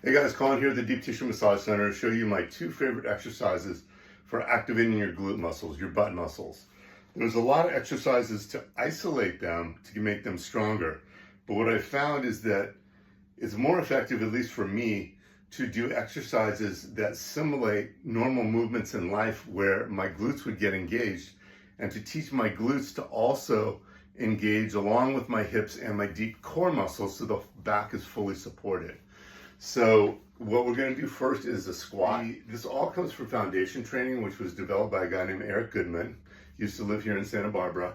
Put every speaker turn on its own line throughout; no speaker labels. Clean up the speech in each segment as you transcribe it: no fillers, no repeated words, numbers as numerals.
Hey guys, Colin here at the Deep Tissue Massage Center to show you my two favorite exercises for activating your glute muscles, your butt muscles. There's a lot of exercises to isolate them to make them stronger, but what I found is that it's more effective, at least for me, to do exercises that simulate normal movements in life where my glutes would get engaged, and to teach my glutes to also engage along with my hips and my deep core muscles so the back is fully supported. So what we're going to do first is a squat. This all comes from foundation training, which was developed by a guy named Eric Goodman. He used to live here in Santa Barbara.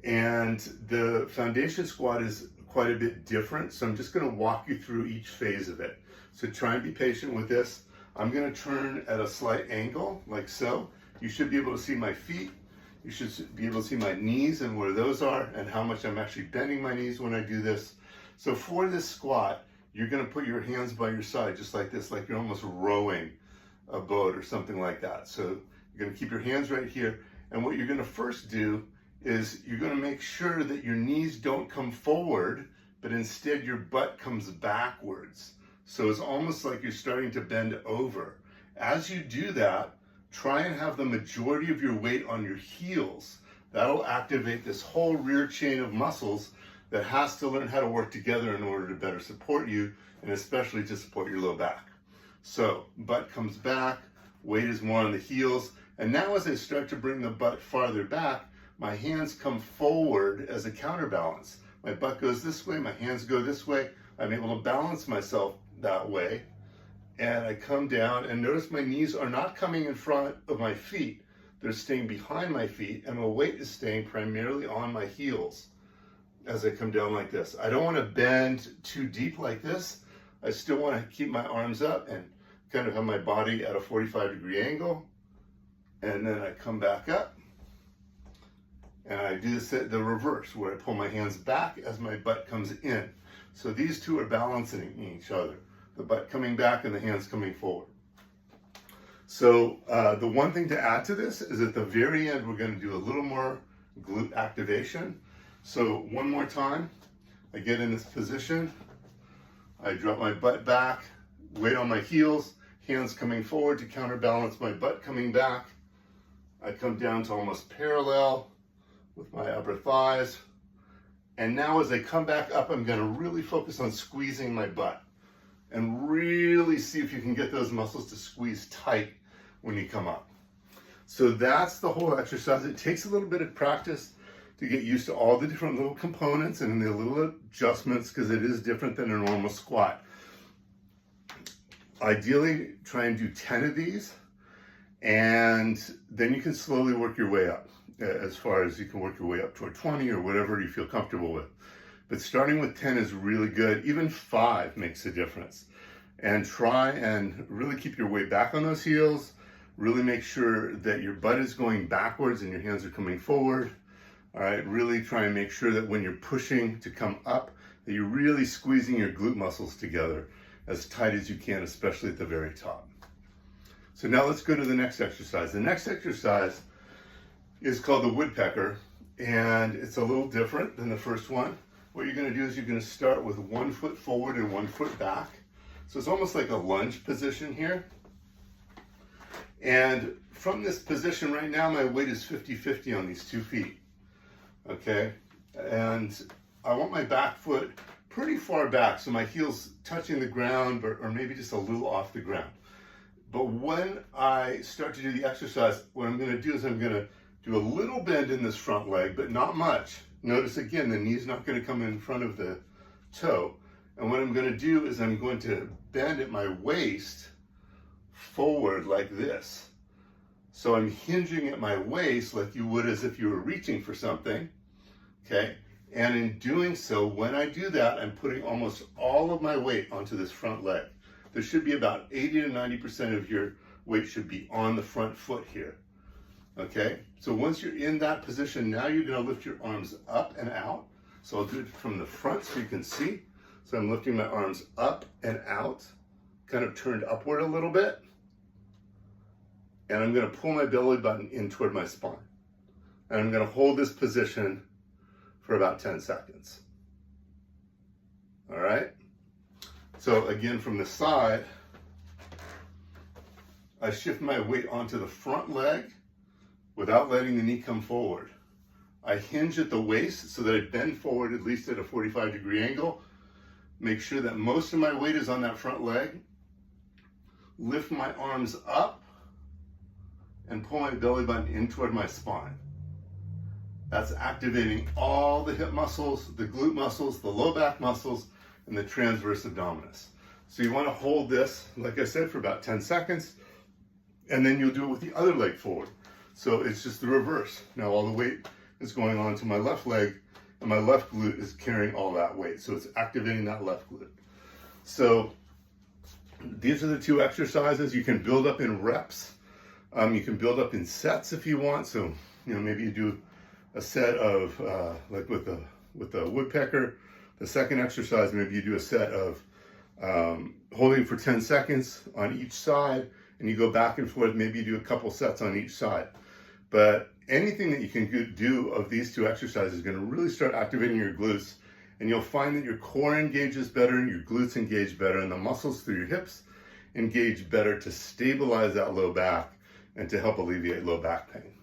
And the foundation squat is quite a bit different. So I'm just going to walk you through each phase of it. So try and be patient with this. I'm going to turn at a slight angle, like so. You should be able to see my feet. You should be able to see my knees and where those are and how much I'm actually bending my knees when I do this. So for this squat, you're going to put your hands by your side just like this, like you're almost rowing a boat or something like that. So you're going to keep your hands right here. And what you're going to first do is you're going to make sure that your knees don't come forward, but instead your butt comes backwards. So it's almost like you're starting to bend over. As you do that, try and have the majority of your weight on your heels. That'll activate this whole rear chain of muscles that has to learn how to work together in order to better support you, and especially to support your low back. So butt comes back, weight is more on the heels, and now as I start to bring the butt farther back, my hands come forward as a counterbalance. My butt goes this way, my hands go this way. I'm able to balance myself that way, and I come down, and notice my knees are not coming in front of my feet. They're staying behind my feet, and my weight is staying primarily on my heels as I come down like this. I don't want to bend too deep like this. I still want to keep my arms up and kind of have my body at a 45-degree angle. And then I come back up and I do this the reverse, where I pull my hands back as my butt comes in. So these two are balancing each other, the butt coming back and the hands coming forward. So the one thing to add to this is at the very end, we're going to do a little more glute activation. So one more time, I get in this position, I drop my butt back, weight on my heels, hands coming forward to counterbalance my butt coming back. I come down to almost parallel with my upper thighs. And now as I come back up, I'm gonna really focus on squeezing my butt and really see if you can get those muscles to squeeze tight when you come up. So that's the whole exercise. It takes a little bit of practice to get used to all the different little components and the little adjustments, because it is different than a normal squat. Ideally, try and do 10 of these, and then you can slowly work your way up. As far as you can work your way up toward 20 or whatever you feel comfortable with. But starting with 10 is really good. Even 5 makes a difference. And try and really keep your weight back on those heels. Really make sure that your butt is going backwards and your hands are coming forward. All right, really try and make sure that when you're pushing to come up, that you're really squeezing your glute muscles together as tight as you can, especially at the very top. So now let's go to the next exercise. The next exercise is called the woodpecker, and it's a little different than the first one. What you're gonna do is you're gonna start with 1 foot forward and 1 foot back. So it's almost like a lunge position here. And from this position right now, my weight is 50-50 on these 2 feet. Okay, and I want my back foot pretty far back, so my heel's touching the ground, or maybe just a little off the ground. But when I start to do the exercise, what I'm going to do is I'm going to do a little bend in this front leg, but not much. Notice again, the knee's not going to come in front of the toe. And what I'm going to do is I'm going to bend at my waist forward like this. So I'm hinging at my waist like you would as if you were reaching for something, okay? And in doing so, when I do that, I'm putting almost all of my weight onto this front leg. There should be about 80 to 90% of your weight should be on the front foot here, okay? So once you're in that position, now you're gonna lift your arms up and out. So I'll do it from the front so you can see. So I'm lifting my arms up and out, kind of turned upward a little bit. And I'm going to pull my belly button in toward my spine. And I'm going to hold this position for about 10 seconds. All right? So again, from the side, I shift my weight onto the front leg without letting the knee come forward. I hinge at the waist so that I bend forward at least at a 45-degree angle. Make sure that most of my weight is on that front leg. Lift my arms up and pull my belly button in toward my spine. That's activating all the hip muscles, the glute muscles, the low back muscles, and the transverse abdominis. So you want to hold this, like I said, for about 10 seconds, and then you'll do it with the other leg forward. So it's just the reverse. Now all the weight is going on to my left leg, and my left glute is carrying all that weight. So it's activating that left glute. So these are the two exercises. You can build up in reps. You can build up in sets if you want. So, maybe you do a set of, like with the woodpecker. The second exercise, maybe you do a set of holding for 10 seconds on each side, and you go back and forth. Maybe you do a couple sets on each side. But anything that you can do of these two exercises is going to really start activating your glutes, and you'll find that your core engages better and your glutes engage better, and the muscles through your hips engage better to stabilize that low back and to help alleviate low back pain.